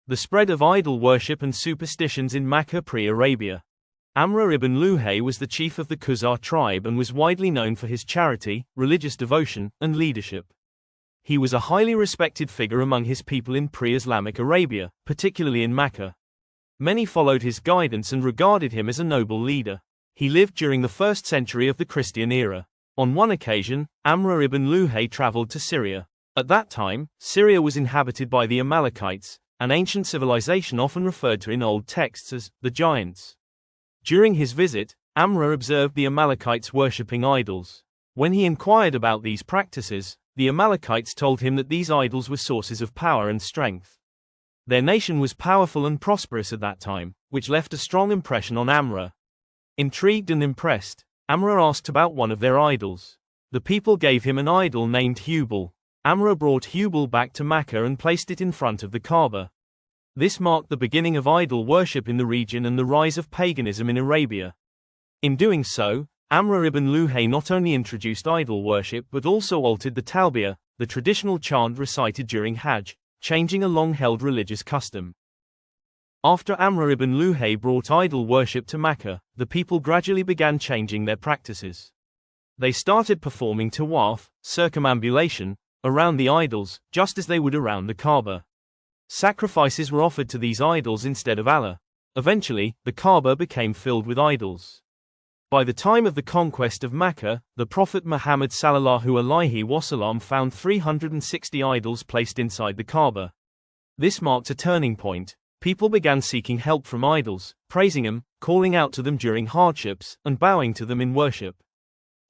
The spread of idol worship and superstitions in Makkah pre-Arabia. Amr ibn Luhay was the chief of the Khuzar tribe and was widely known for his charity, religious devotion, and leadership. He was a highly respected figure among his people in pre-Islamic Arabia, particularly in Makkah. Many followed his guidance and regarded him as a noble leader. He lived during the 1st century of the Christian era. On one occasion, Amr ibn Luhay traveled to Syria. At that time, Syria was inhabited by the Amalekites, an ancient civilization often referred to in old texts as the giants. During his visit, Amr observed the Amalekites worshipping idols. When he inquired about these practices, the Amalekites told him that these idols were sources of power and strength. Their nation was powerful and prosperous at that time, which left a strong impression on Amr. Intrigued and impressed, Amr asked about one of their idols. The people gave him an idol named Hubal. Amr brought Hubal back to Makkah and placed it in front of the Kaaba. This marked the beginning of idol worship in the region and the rise of paganism in Arabia. In doing so, Amr ibn Luhay not only introduced idol worship but also altered the talbiyah, the traditional chant recited during Hajj, changing a long-held religious custom. After Amr ibn Luhay brought idol worship to Makkah, the people gradually began changing their practices. They started performing tawaf, circumambulation, around the idols, just as they would around the Kaaba. Sacrifices were offered to these idols instead of Allah. Eventually, the Kaaba became filled with idols. By the time of the conquest of Makkah, the Prophet Muhammad sallallahu alaihi wasallam found 360 idols placed inside the Kaaba. This marked a turning point. People began seeking help from idols, praising them, calling out to them during hardships, and bowing to them in worship.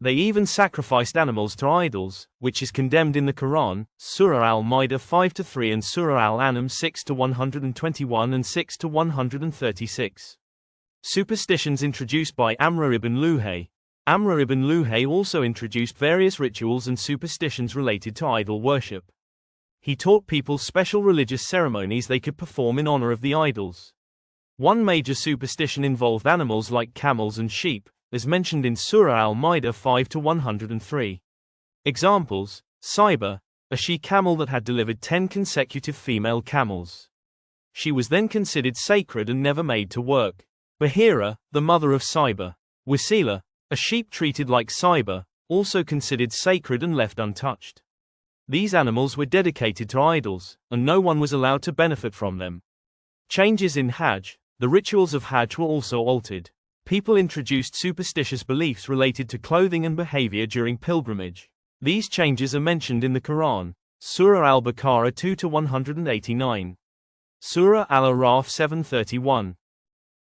They even sacrificed animals to idols, which is condemned in the Quran, Surah Al-Ma'idah 5-3 and Surah Al-An'am 6-121 and 6-136. Superstitions introduced by Amr ibn Luhay. Amr ibn Luhay also introduced various rituals and superstitions related to idol worship. He taught people special religious ceremonies they could perform in honor of the idols. One major superstition involved animals like camels and sheep, as mentioned in Surah Al-Ma'idah 5-103. Examples: Seerah, a she-camel that had delivered 10 consecutive female camels. She was then considered sacred and never made to work. Bahira, the mother of Seerah. Wasila, a sheep treated like Seerah, also considered sacred and left untouched. These animals were dedicated to idols, and no one was allowed to benefit from them. Changes in Hajj. The rituals of Hajj were also altered. People introduced superstitious beliefs related to clothing and behavior during pilgrimage. These changes are mentioned in the Quran, Surah Al-Baqarah 2-189. Surah Al-Araf 7:31.